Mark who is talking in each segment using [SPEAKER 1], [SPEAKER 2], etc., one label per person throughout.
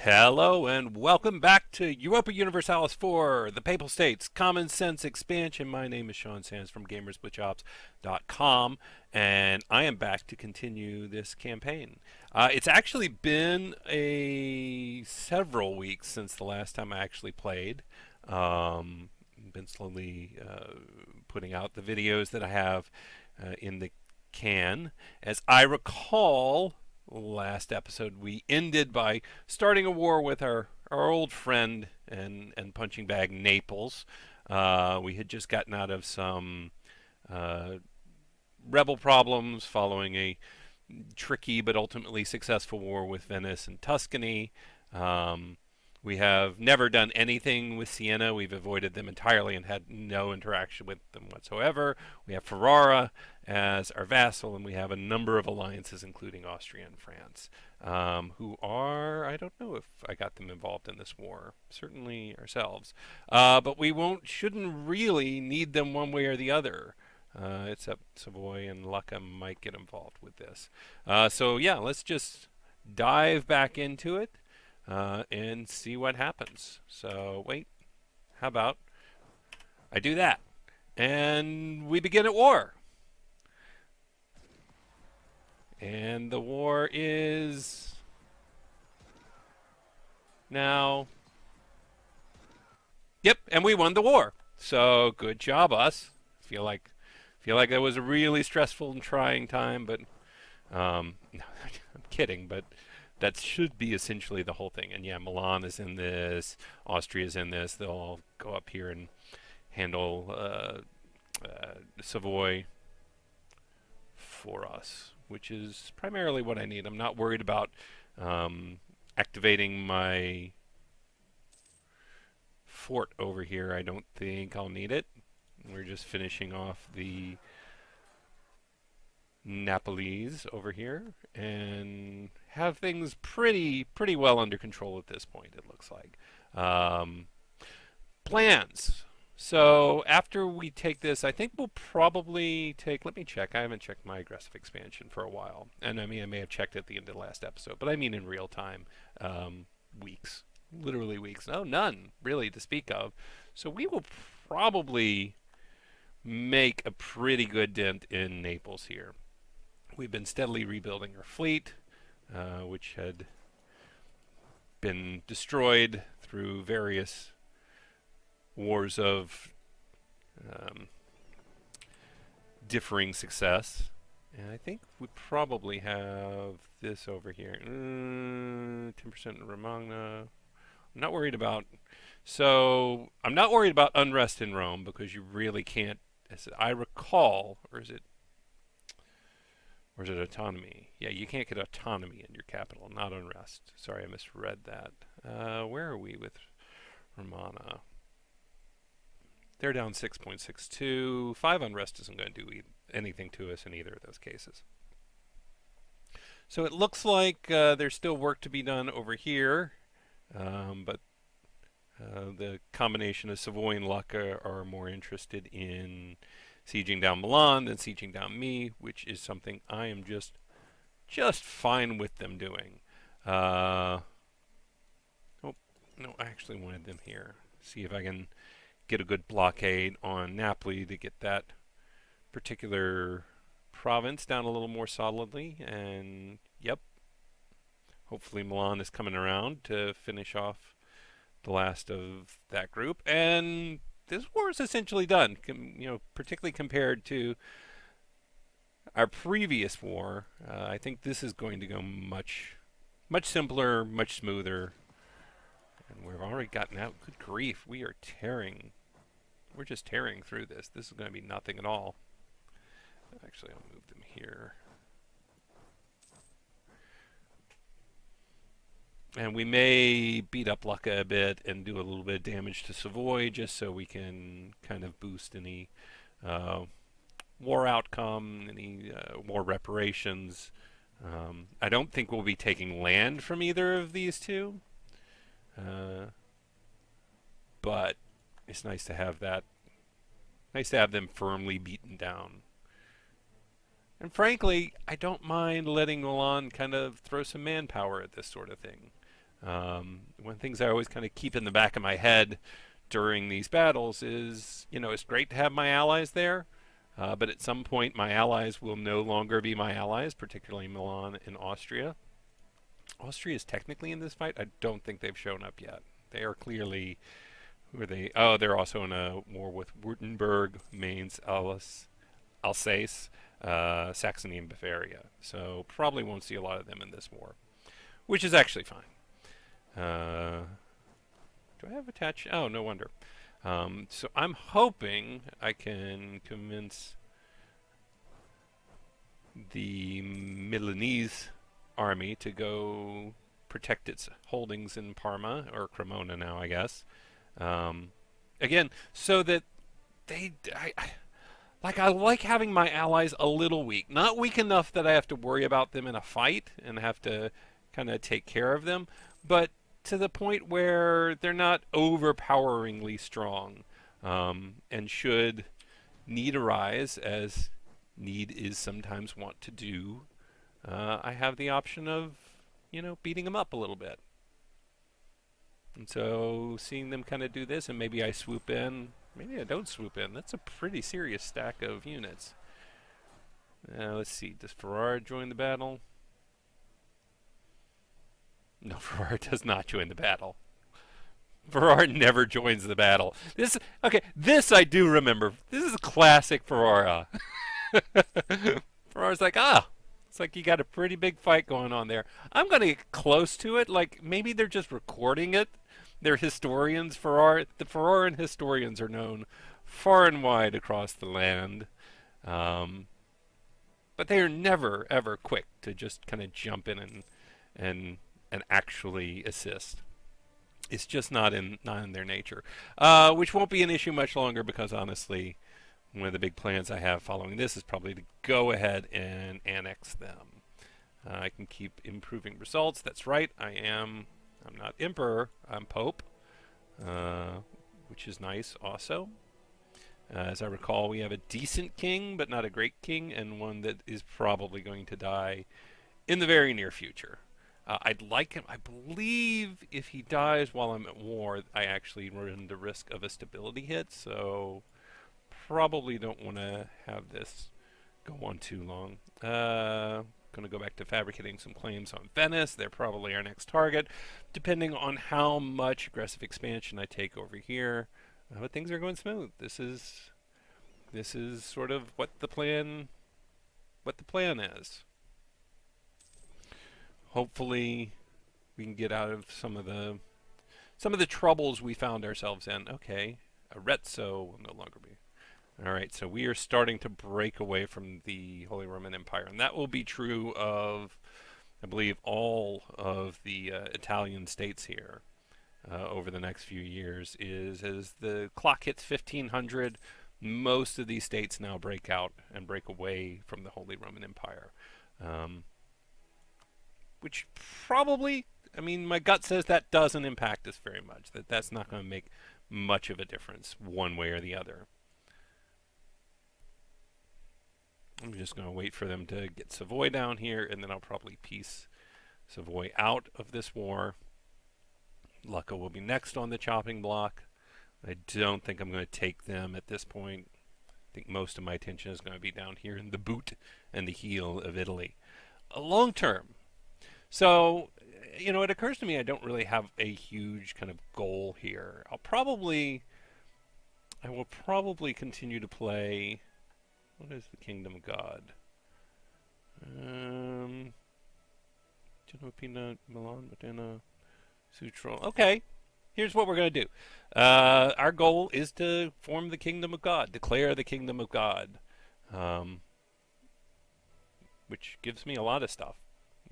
[SPEAKER 1] Hello and welcome back to Europa Universalis 4, the Papal States, Common Sense Expansion. My name is Sean Sands from GamersWithJobs.com, and I am back to continue this campaign. It's actually been several weeks since the last time I actually played. Been slowly putting out the videos that I have in the can. As I recall, last episode we ended by starting a war with our old friend and punching bag Naples. We had just gotten out of some rebel problems following a tricky but ultimately successful war with Venice and Tuscany. We have never done anything with Siena. We've avoided them entirely and had no interaction with them whatsoever. We have Ferrara as our vassal, and we have a number of alliances, including Austria and France, who are, I don't know if I got them involved in this war, certainly ourselves. But we shouldn't really need them one way or the other. Except Savoy and Lucca might get involved with this. So yeah, let's just dive back into it. And see what happens. So, wait, how about I do that? And we begin at war. And the war is now. Yep, and we won the war. So, good job, us. Feel like that was a really stressful and trying time, but no, I'm kidding, but that should be essentially the whole thing. And yeah, Milan is in this, Austria is in this. They'll all go up here and handle Savoy for us, which is primarily what I need. I'm not worried about activating my fort over here. I don't think I'll need it. We're just finishing off the Napolis over here and have things pretty well under control at this point, it looks like. Plans. So after we take this, I think we'll probably take, let me check, I haven't checked my aggressive expansion for a while, and I mean I may have checked at the end of the last episode, but I mean in real time. Weeks, literally weeks. No, none really to speak of. So we will probably make a pretty good dent in Naples here. We've been steadily rebuilding our fleet, which had been destroyed through various wars of differing success. And I think we probably have this over here. 10% in Romagna. I'm not worried about... So, I'm not worried about unrest in Rome because you really can't... As I recall, or is it autonomy? Yeah, you can't get autonomy in your capital, not unrest. Sorry, I misread that. Where are we with Romana? They're down 6.62. 5 unrest isn't going to do anything to us in either of those cases. So it looks like there's still work to be done over here, but the combination of Savoy and Lucca are more interested in sieging down Milan than sieging down me, which is something I am just fine with them doing. Oh, no, I actually wanted them here. See if I can get a good blockade on Napoli to get that particular province down a little more solidly. And, yep, hopefully Milan is coming around to finish off the last of that group. And this war is essentially done, particularly compared to our previous war. I think this is going to go much simpler, much smoother. And we've already gotten out. Good grief, we are tearing. We're just tearing through this. This is going to be nothing at all. Actually, I'll move them here. And we may beat up Lucca a bit and do a little bit of damage to Savoy just so we can kind of boost any war outcome, any war reparations. I don't think we'll be taking land from either of these two. But it's nice to have that. Nice to have them firmly beaten down. And frankly, I don't mind letting Milan kind of throw some manpower at this sort of thing. One of the things I always kind of keep in the back of my head during these battles is, it's great to have my allies there, but at some point my allies will no longer be my allies, particularly Milan and Austria. Austria is technically in this fight. I don't think they've shown up yet. They are clearly, who are they? Oh, they're also in a war with Württemberg, Mainz, Alsace, Saxony, and Bavaria. So probably won't see a lot of them in this war, which is actually fine. Do I have attached? Oh, no wonder. So I'm hoping I can convince the Milanese army to go protect its holdings in Parma, or Cremona now, I guess. Um, Again, so that I like having my allies a little weak. Not weak enough that I have to worry about them in a fight and have to kind of take care of them, but to the point where they're not overpoweringly strong. And should need arise, as need is sometimes wont to do, I have the option of, beating them up a little bit. And so seeing them kind of do this, and maybe I swoop in, maybe I don't swoop in. That's a pretty serious stack of units. Let's see, does Ferrara join the battle? No, Ferrara does not join the battle. Ferrara never joins the battle. This I do remember. This is classic Ferrara. Ferrara's like, it's like you got a pretty big fight going on there. I'm going to get close to it. Like, maybe they're just recording it. They're historians. The Ferraran historians are known far and wide across the land. Um, but they are never, ever quick to just kind of jump in and, and actually assist. It's just not in their nature, which won't be an issue much longer because honestly, one of the big plans I have following this is probably to go ahead and annex them. I can keep improving results. That's right. I'm not emperor. I'm pope, which is nice also. As I recall, we have a decent king, but not a great king, and one that is probably going to die in the very near future. I'd like him. I believe if he dies while I'm at war, I actually run the risk of a stability hit. So probably don't want to have this go on too long. Going to go back to fabricating some claims on Venice. They're probably our next target, depending on how much aggressive expansion I take over here. But things are going smooth. This is sort of what the plan is. Hopefully, we can get out of some of the troubles we found ourselves in. Okay, Arezzo will no longer be. All right, so we are starting to break away from the Holy Roman Empire, and that will be true of, I believe, all of the Italian states here over the next few years. Is as the clock hits 1500, most of these states now break out and break away from the Holy Roman Empire. Which probably, I mean, my gut says that doesn't impact us very much. That's not going to make much of a difference one way or the other. I'm just going to wait for them to get Savoy down here, and then I'll probably piece Savoy out of this war. Lucca will be next on the chopping block. I don't think I'm going to take them at this point. I think most of my attention is going to be down here in the boot and the heel of Italy. Long term, so, it occurs to me I don't really have a huge kind of goal here. I will probably continue to play. What is the Kingdom of God? Genopina, Milan, Modena, Sutro. Okay, here's what we're going to do. Our goal is to form the Kingdom of God, declare the Kingdom of God, which gives me a lot of stuff.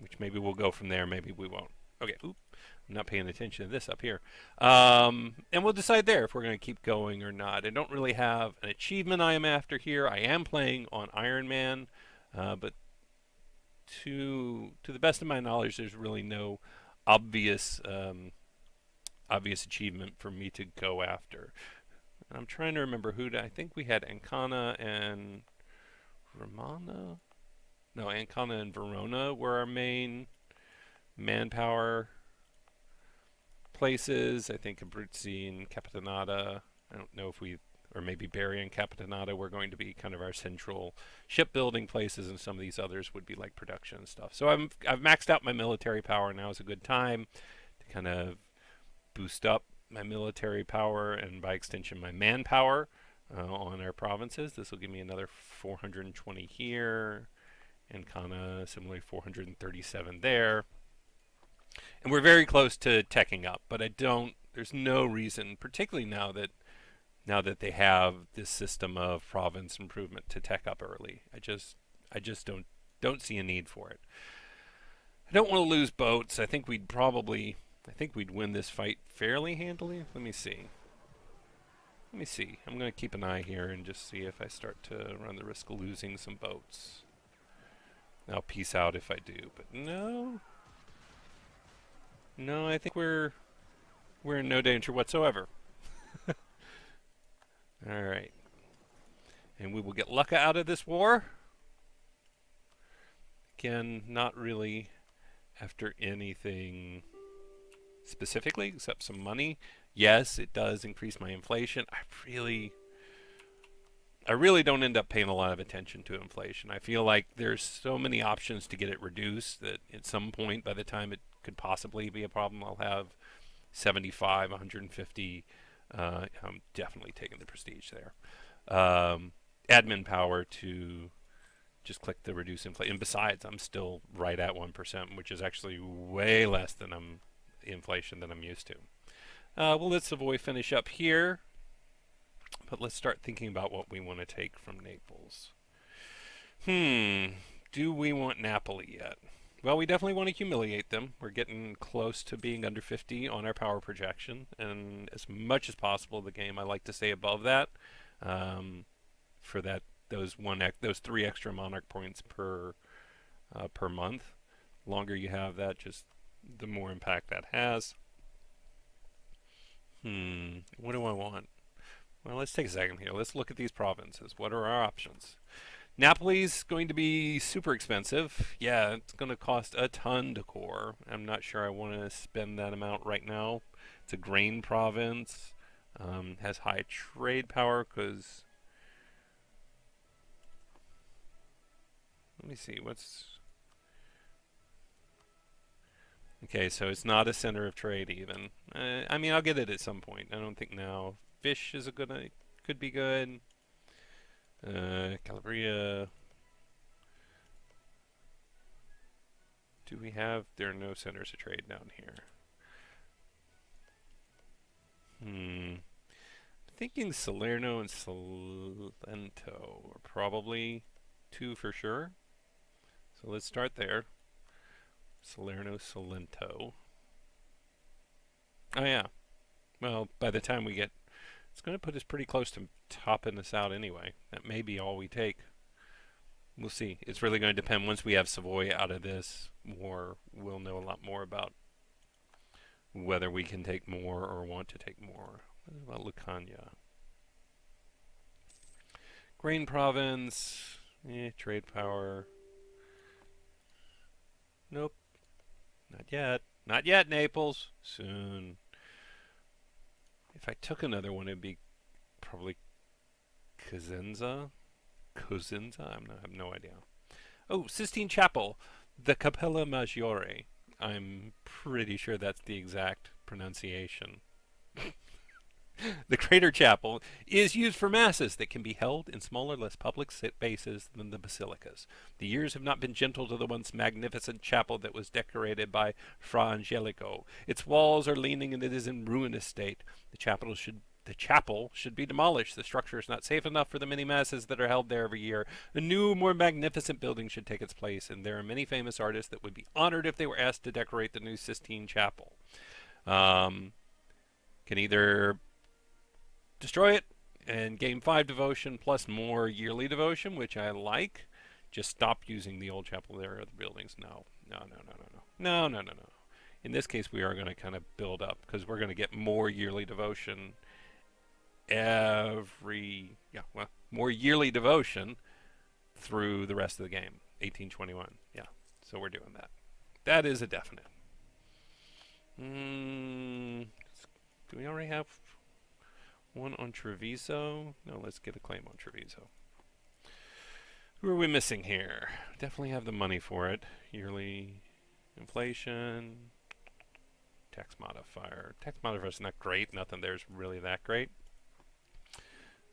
[SPEAKER 1] Which maybe we'll go from there, maybe we won't. Okay, I'm not paying attention to this up here. And we'll decide there if we're going to keep going or not. I don't really have an achievement I am after here. I am playing on Iron Man, but to the best of my knowledge, there's really no obvious achievement for me to go after. I'm trying to remember I think we had Ancona and Romana. No, Ancona and Verona were our main manpower places. I think Abruzzi and Capitanata. I don't know if we, or maybe Bari and Capitanata were going to be kind of our central shipbuilding places, and some of these others would be like production and stuff. So I've maxed out my military power. Now is a good time to kind of boost up my military power and by extension my manpower on our provinces. This will give me another 420 here and kind of similarly 437 there. And we're very close to teching up, but there's no reason, particularly now that they have this system of province improvement, to tech up early. I just don't see a need for it. I don't want to lose boats. I think we'd win this fight fairly handily. Let me see. I'm going to keep an eye here and just see if I start to run the risk of losing some boats. I'll peace out if I do, but no. No, I think we're in no danger whatsoever. All right. And we will get Lucca out of this war. Again, not really after anything specifically except some money. Yes, it does increase my inflation. I really don't end up paying a lot of attention to inflation. I feel like there's so many options to get it reduced that at some point, by the time it could possibly be a problem, I'll have 75, 150. I'm definitely taking the prestige there. Admin power to just click the reduce inflation. And besides, I'm still right at 1%, which is actually way less than inflation than I'm used to. We'll let Savoy finish up here. But let's start thinking about what we want to take from Naples. Do we want Napoli yet? Well, we definitely want to humiliate them. We're getting close to being under 50 on our power projection, and as much as possible the game, I like to stay above that. For those 3 extra monarch points per month. Longer you have that, just the more impact that has. What do I want? Well, let's take a second here. Let's look at these provinces. What are our options? Napoli's going to be super expensive. Yeah, it's going to cost a ton to core. I'm not sure I want to spend that amount right now. It's a grain province. Has high trade power because... Let me see, Okay, so it's not a center of trade even. I mean, I'll get it at some point. I don't think now. Fish is could be good. Calabria. Do we have? There are no centers of trade down here. Thinking Salerno and Salento are probably 2 for sure. So let's start there. Salerno, Salento. Oh yeah. Well, by the time we get... It's going to put us pretty close to topping us out anyway. That may be all we take. We'll see. It's really going to depend. Once we have Savoy out of this war, we'll know a lot more about whether we can take more or want to take more. What about Lucania? Grain province. Trade power. Nope. Not yet. Not yet, Naples. Soon. If I took another one, it'd be probably Cosenza. I have no idea. Oh, Sistine Chapel, the Cappella Maggiore. I'm pretty sure that's the exact pronunciation. The Crater Chapel is used for masses that can be held in smaller, less public spaces than the basilicas. The years have not been gentle to the once magnificent chapel that was decorated by Fra Angelico. Its walls are leaning and it is in ruinous state. The chapel should be demolished. The structure is not safe enough for the many masses that are held there every year. A new, more magnificent building should take its place, and there are many famous artists that would be honored if they were asked to decorate the new Sistine Chapel. Can either destroy it and gain 5 devotion plus more yearly devotion, which I like. Just stop using the old chapel there or the buildings. No. In this case, we are going to kind of build up because we're going to get more yearly devotion more yearly devotion through the rest of the game. 1821. Yeah, so we're doing that. That is a definite. Mm, do we already have one on Treviso? No, let's get a claim on Treviso. Who are we missing here? Definitely have the money for it. Yearly inflation, tax modifier. Tax modifier is not great. Nothing there's really that great.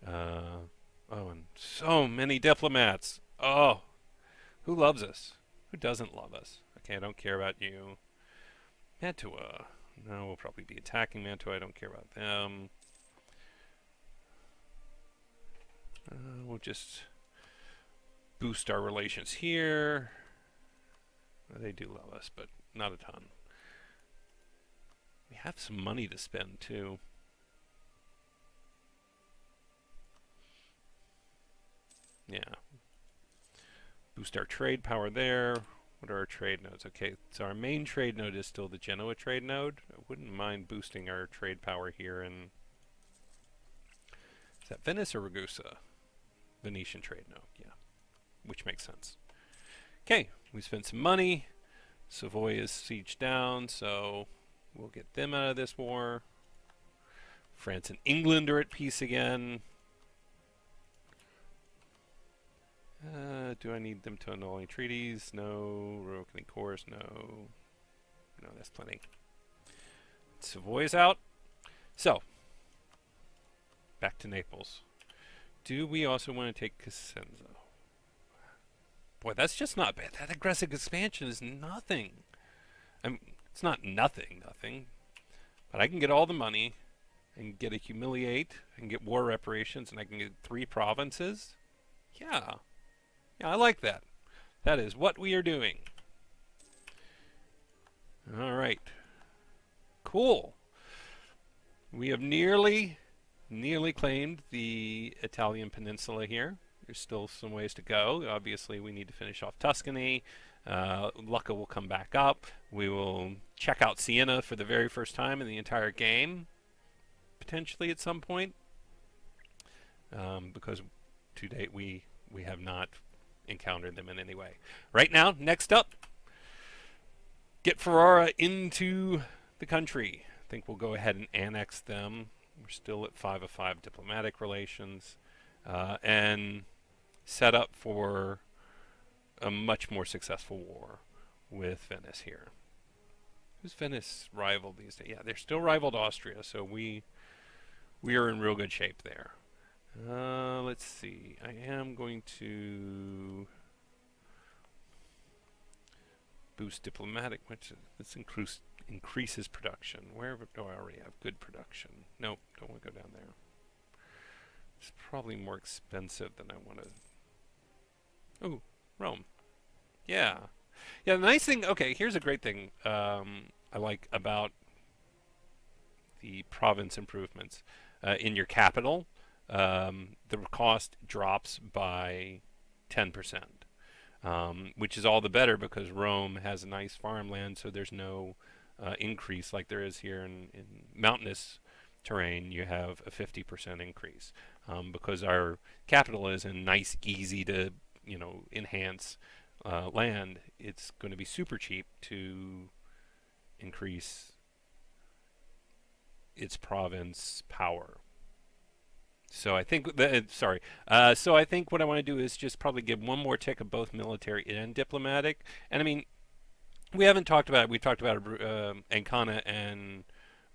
[SPEAKER 1] Oh, and so many diplomats. Oh, who loves us? Who doesn't love us? Okay, I don't care about you. Mantua. No, we'll probably be attacking Mantua. I don't care about them. We'll just boost our relations here. They do love us, but not a ton. We have some money to spend, too. Yeah. Boost our trade power there. What are our trade nodes? Okay, so our main trade node is still the Genoa trade node. I wouldn't mind boosting our trade power here in... Is that Venice or Ragusa? Venetian trade node, yeah. Which makes sense. Okay, we spent some money. Savoy is sieged down, so we'll get them out of this war. France and England are at peace again. Do I need them to annul any treaties? No. Revoke any cores? No. No, that's plenty. Savoy's out. So, back to Naples. Do we also want to take Cosenza? Boy, that's just not bad. That aggressive expansion is nothing. It's not nothing, but I can get all the money and get a humiliate and get war reparations and I can get 3 provinces. Yeah. Yeah, I like that. That is what we are doing. All right. Cool. We have nearly claimed the Italian peninsula here. There's still some ways to go. Obviously, we need to finish off Tuscany. Lucca will come back up. We will check out Siena for the very first time in the entire game, potentially at some point, because to date we have not encountered them in any way. Right now, next up, get Ferrara into the country. I think we'll go ahead and annex them. We're still at 5 of 5 diplomatic relations, and set up for a much more successful war with Venice here. Who's Venice rival these days? Yeah, they're still rivaled Austria, so we are in real good shape there. Let's see. I am going to boost diplomatic, which this increases production. Where do I already have good production? Nope, don't want to go down there. It's probably more expensive than I want to. Oh, Rome. Yeah. Yeah, the nice thing, okay, here's a great thing I like about the province improvements. In your capital, the cost drops by 10%, which is all the better because Rome has a nice farmland, so there's no increase like there is here in mountainous terrain. You have a 50% increase because our capital is in nice, easy to enhance land. It's going to be super cheap to increase its province power. So I think so I think what I want to do is just probably give one more tick of both military and diplomatic. And I mean, we haven't talked about it. We've talked about Ancona and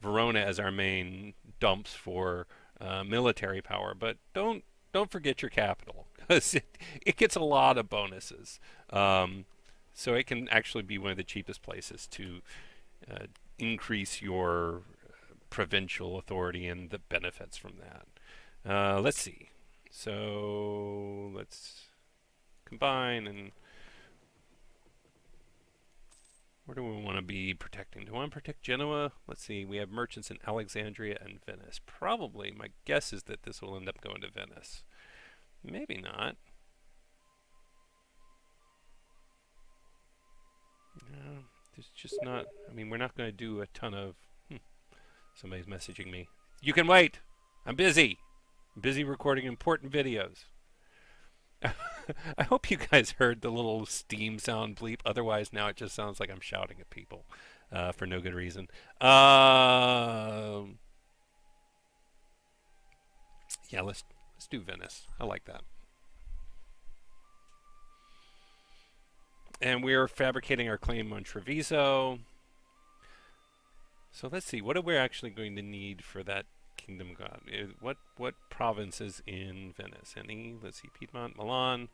[SPEAKER 1] Verona as our main dumps for military power, but don't forget your capital because it gets a lot of bonuses. So it can actually be one of the cheapest places to increase your provincial authority and the benefits from that. Let's see. So let's combine and where do we want to be protecting? Do we want to protect Genoa? Let's see. We have merchants in Alexandria and Venice. Probably, my guess is that this will end up going to Venice. Maybe not. No, there's just not. I mean, we're not going to do a ton of. Somebody's messaging me. You can wait. I'm busy. I'm busy recording important videos. I hope you guys heard the little Steam sound bleep. Otherwise, now it just sounds like I'm shouting at people. for no good reason. Um yeah, let's do Venice. I like that. And we're fabricating our claim on Treviso. So let's see. What are we actually going to need for that kingdom god? What province is in Venice? Any? Let's see. Piedmont, Milan,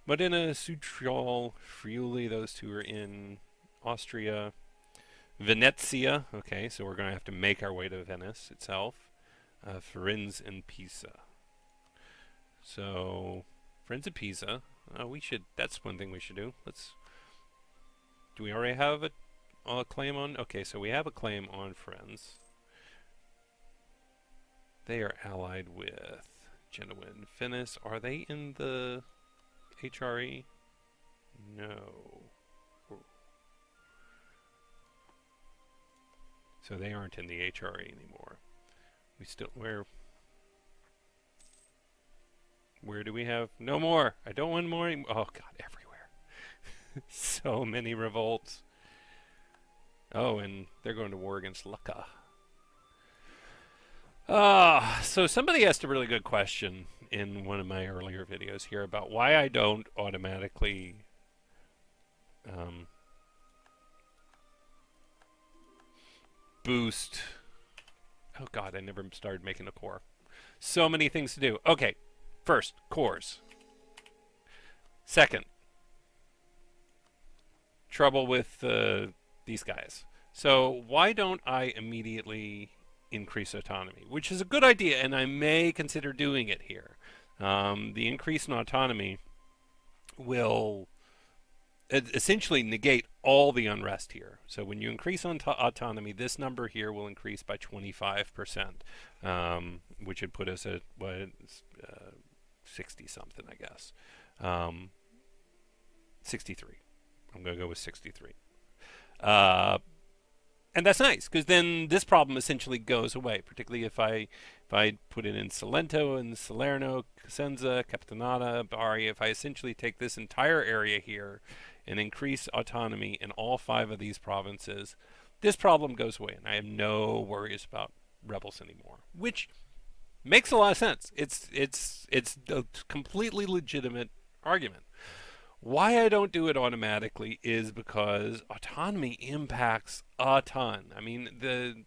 [SPEAKER 1] Modena, Südtirol, Friuli. Those two are in Austria. Venezia. Okay, so we're going to have to make our way to Venice itself. Firenze and Pisa. So Firenze and Pisa. We should. That's one thing we should do. Let's. Do we already have a claim on? Okay, so we have a claim on Firenze. They are allied with Genoa and Venice. Are they in the HRE? No. So they aren't in the HRE anymore. We still where do we have no more? I don't want more. Oh god, everywhere. So many revolts. Oh, and they're going to war against Lucca. So somebody asked a really good question in one of my earlier videos here about why I don't automatically boost. Oh god, I never started making a core. So many things to do. Okay, first, cores. Second, trouble with these guys. So why don't I immediately increase autonomy? Which is a good idea, and I may consider doing it here. The increase in autonomy will essentially negate all the unrest here. So when you increase autonomy, this number here will increase by 25%, which would put us at 60 something, I guess. 63. I'm going to go with 63. And that's nice because then this problem essentially goes away, particularly if I put it in Salento and Salerno, Cosenza, Capitanata, Bari. If I essentially take this entire area here and increase autonomy in all 5 of these provinces, this problem goes away, and I have no worries about rebels anymore, which makes a lot of sense. It's a completely legitimate argument. Why I don't do it automatically is because autonomy impacts a ton. I mean, the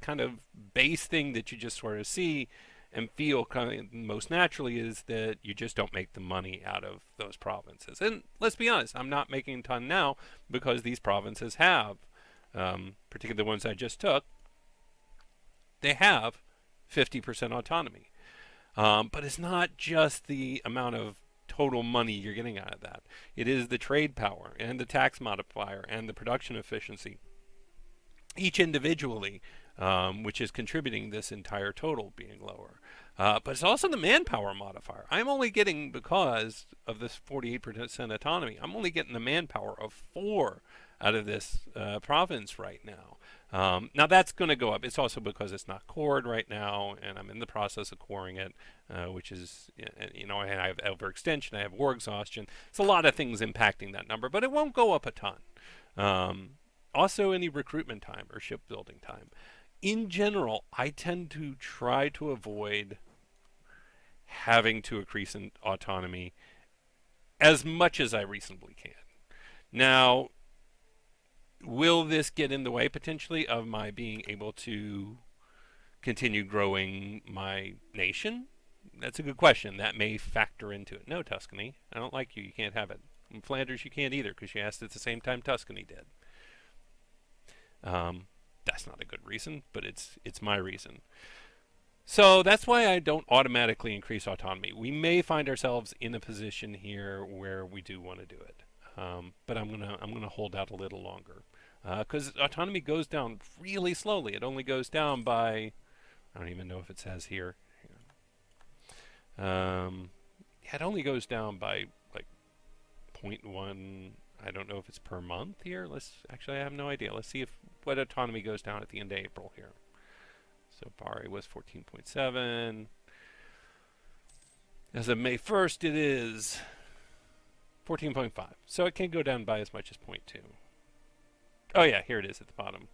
[SPEAKER 1] kind of base thing that you just sort of see and feel kind of most naturally is that you just don't make the money out of those provinces. And let's be honest, I'm not making a ton now because these provinces have, particularly the ones I just took, they have 50% autonomy. But it's not just the amount of total money you're getting out of that. It is the trade power and the tax modifier and the production efficiency, each individually, which is contributing this entire total being lower. But it's also the manpower modifier. I'm only getting, because of this 48% autonomy, I'm only getting the manpower of 4 out of this province right now. Now that's going to go up. It's also because it's not cored right now, and I'm in the process of coring it, which is, I have overextension, I have war exhaustion. It's a lot of things impacting that number, but it won't go up a ton. Also, any recruitment time or shipbuilding time. In general, I tend to try to avoid having to increase in autonomy as much as I reasonably can. Now, will this get in the way potentially of my being able to continue growing my nation? That's a good question. That may factor into it. No, Tuscany, I don't like you. You can't have it. In Flanders, you can't either because you asked at the same time Tuscany did. That's not a good reason, but it's my reason. So that's why I don't automatically increase autonomy. We may find ourselves in a position here where we do want to do it, but I'm gonna hold out a little longer because autonomy goes down really slowly. It only goes down by, I don't even know if it says here. Yeah, it only goes down by like 0.1. I don't know if it's per month here. I have no idea. Let's see what autonomy goes down at the end of April here. So Bari was 14.7. As of May 1st, it is 14.5. So it can go down by as much as 0.2. Oh yeah, here it is at the bottom.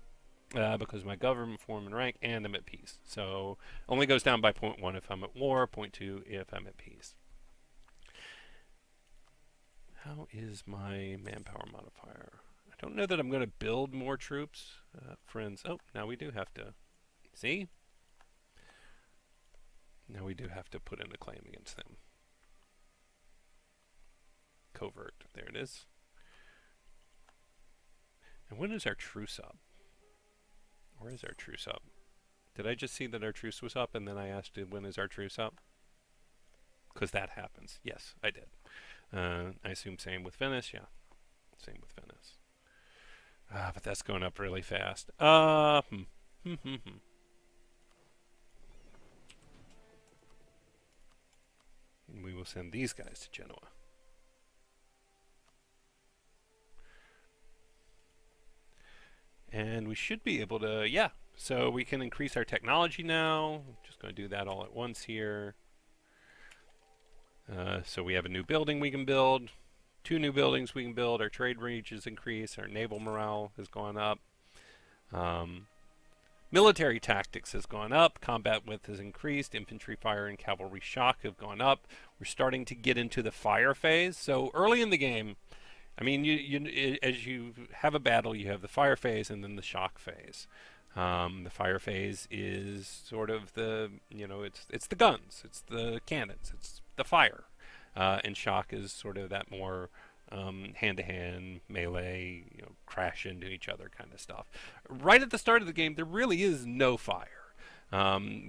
[SPEAKER 1] Because my government form and rank, and I'm at peace. So only goes down by point 0.1 if I'm at war, point 0.2 if I'm at peace. How is my manpower modifier? I don't know that I'm going to build more troops. Friends. Oh, now we do have to. See? Now we do have to put in a claim against them. Covert. There it is. And when is our truce up? Where is our truce up? Did I just see that our truce was up and then I asked when is our truce up? Because that happens. Yes, I did. I assume same with Venice. Yeah, same with Venice. But that's going up really fast. And we will send these guys to Genoa. And we should be able to, yeah. So we can increase our technology now. I'm just going to do that all at once here. So we have a new building we can build. 2 new buildings we can build. Our trade reach has increased. Our naval morale has gone up. Military tactics has gone up. Combat width has increased. Infantry fire and cavalry shock have gone up. We're starting to get into the fire phase. So early in the game, I mean, as you have a battle, you have the fire phase and then the shock phase. The fire phase is sort of the, it's the guns, it's the cannons, it's the fire. And shock is sort of that more hand-to-hand melee, crash into each other kind of stuff. Right at the start of the game, there really is no fire.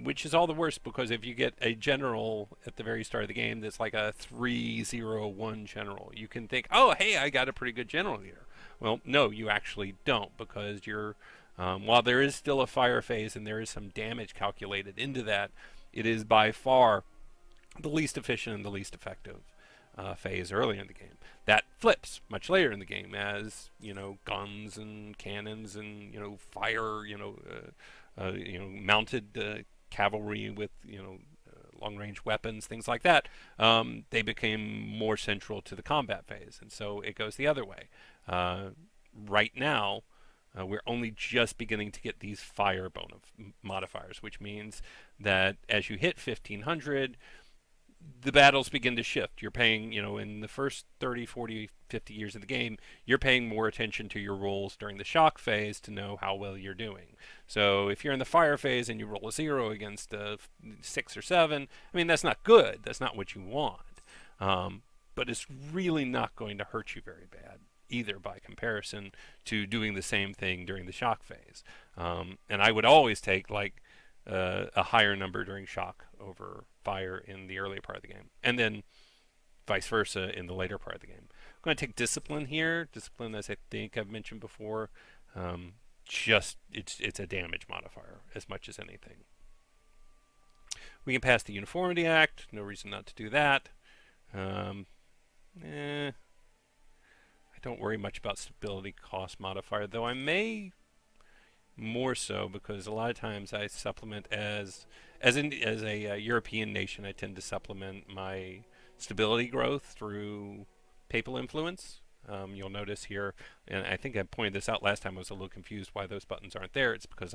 [SPEAKER 1] Which is all the worse because if you get a general at the very start of the game that's like a 3-0-1 general, you can think, oh, hey, I got a pretty good general here. Well, no, you actually don't because you're, while there is still a fire phase and there is some damage calculated into that, it is by far the least efficient and the least effective phase early in the game. That flips much later in the game as, guns and cannons and, fire, mounted cavalry with long-range weapons, things like that. They became more central to the combat phase, and so it goes the other way. Right now, we're only just beginning to get these fire modifiers, which means that as you hit 1500, the battles begin to shift. You're paying, in the first 30, 40, 50 years of the game, you're paying more attention to your rolls during the shock phase to know how well you're doing. So if you're in the fire phase and you roll a 0 against a 6 or 7, I mean, that's not good. That's not what you want. But it's really not going to hurt you very bad either by comparison to doing the same thing during the shock phase. And I would always take, a higher number during shock over fire in the earlier part of the game, and then vice versa in the later part of the game. I'm going to take discipline here. Discipline, as I think I've mentioned before, it's a damage modifier as much as anything. We can pass the Uniformity Act. No reason not to do that. I don't worry much about stability cost modifier, though I may more so because a lot of times I supplement as a European nation. I tend to supplement my stability growth through papal influence. You'll notice here, and I think I pointed this out last time. I was a little confused why those buttons aren't there. It's because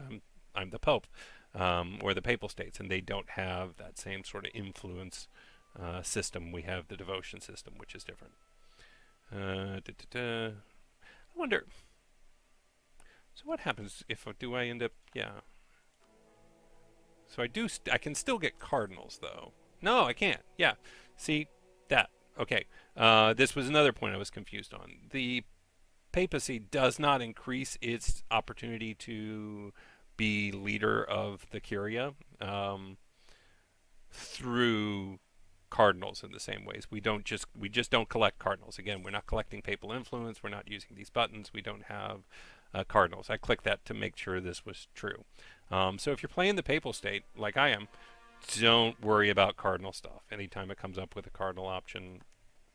[SPEAKER 1] I'm the Pope or the Papal States, and they don't have that same sort of influence system. We have the devotion system, which is different. I wonder. So what happens if I end up, yeah. So I can still get cardinals though. No, I can't. Yeah. See, that. Okay. This was another point I was confused on. The papacy does not increase its opportunity to be leader of the Curia through cardinals in the same ways. We just don't collect cardinals. Again, we're not collecting papal influence. We're not using these buttons. We don't have cardinals. I clicked that to make sure this was true. So if you're playing the Papal State, like I am, don't worry about cardinal stuff. Anytime it comes up with a cardinal option,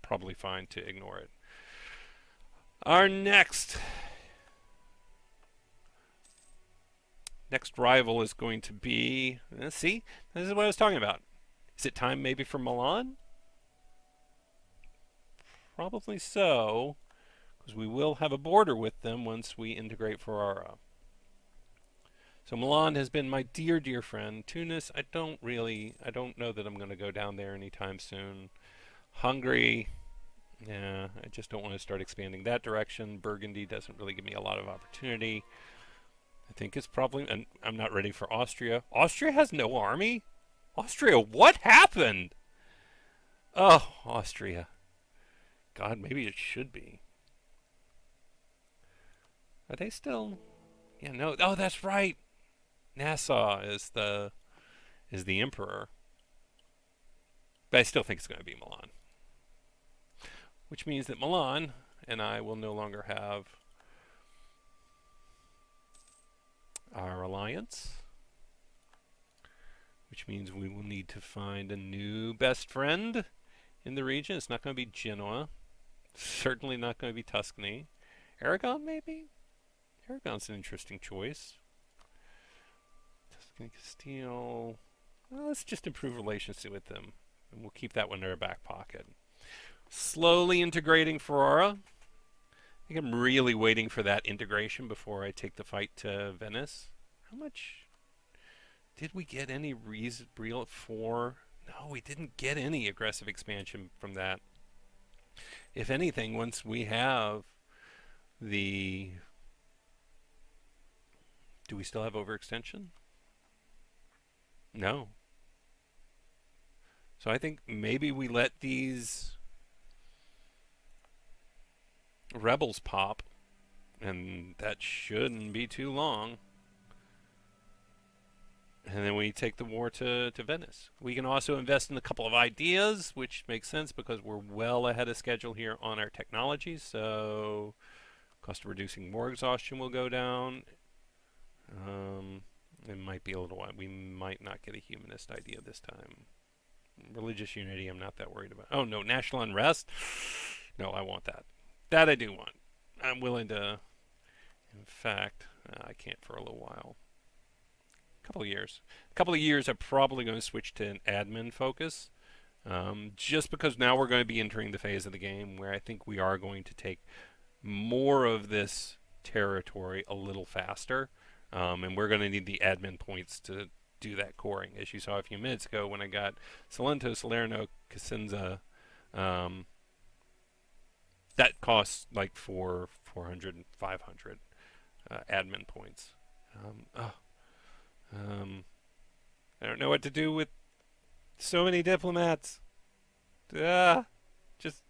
[SPEAKER 1] probably fine to ignore it. Our next rival is going to be, see, this is what I was talking about. Is it time maybe for Milan? Probably so. because we will have a border with them once we integrate Ferrara. So Milan has been my dear, dear friend. Tunis, I don't know that I'm going to go down there anytime soon. Hungary, yeah, I just don't want to start expanding that direction. Burgundy doesn't really give me a lot of opportunity. I think it's probably, and I'm not ready for Austria. Austria has no army? Austria, what happened? Oh, Austria. God, maybe it should be. Are they still? Yeah, no. Oh, that's right. Nassau is the emperor, but I still think it's going to be Milan, which means that Milan and I will no longer have our alliance, which means we will need to find a new best friend in the region. It's not going to be Genoa. Certainly not going to be Tuscany. Aragon, maybe? Aragon's an interesting choice. Tuscany, Castile. Well, let's just improve relations with them, and we'll keep that one in our back pocket. Slowly integrating Ferrara. I think I'm really waiting for that integration before I take the fight to Venice. How much did we get any real for? No, we didn't get any aggressive expansion from that. If anything, once we have the... Do we still have overextension? No. So I think maybe we let these rebels pop, and that shouldn't be too long. And then we take the war to Venice. We can also invest in a couple of ideas, which makes sense because we're well ahead of schedule here on our technology. So cost of reducing war exhaustion will go down. It might be a little while. We might not get a humanist idea this time. Religious unity, I'm not that worried about. Oh, no, national unrest? No, I want that. That I do want. I'm willing to... In fact, I can't for a little while. A couple of years, I'm probably going to switch to an admin focus. Just because now we're going to be entering the phase of the game where I think we are going to take more of this territory a little faster. And we're going to need the admin points to do that coring. As you saw a few minutes ago when I got Salento, Salerno, Cosenza, that costs like 400 and 500 admin points. I don't know what to do with so many diplomats. Just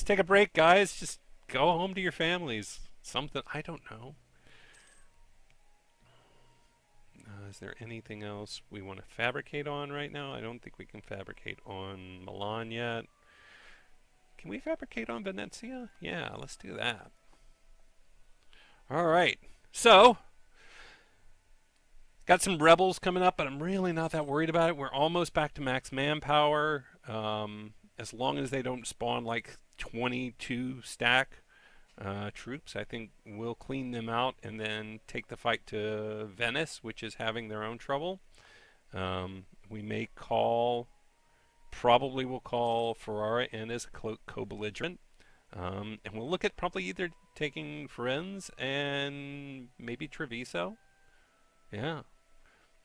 [SPEAKER 1] take a break, guys. Just go home to your families. Something, I don't know. Is there anything else we want to fabricate on right now? I don't think we can fabricate on Milan yet. Can we fabricate on Venezia? Yeah, let's do that. All right. So, got some rebels coming up, but I'm really not that worried about it. We're almost back to max manpower. As long as they don't spawn like 22 stack troops, I think we'll clean them out and then take the fight to Venice, which is having their own trouble. We may call, probably will call Ferrara in as a co-belligerent. And we'll look at probably either taking Firenze and maybe Treviso. Yeah.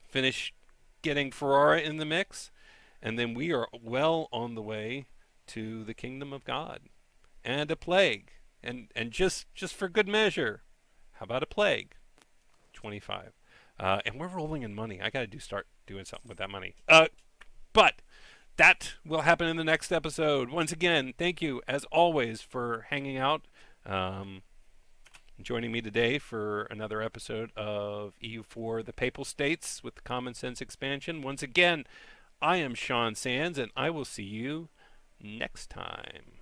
[SPEAKER 1] Finish getting Ferrara in the mix. And then we are well on the way to the kingdom of God. And a plague. And just for good measure, how about a plague? 25. And we're rolling in money. I got to start doing something with that money. But that will happen in the next episode. Once again, thank you, as always, for hanging out. Joining me today for another episode of EU4, the Papal States with the Common Sense expansion. Once again, I am Sean Sands, and I will see you next time.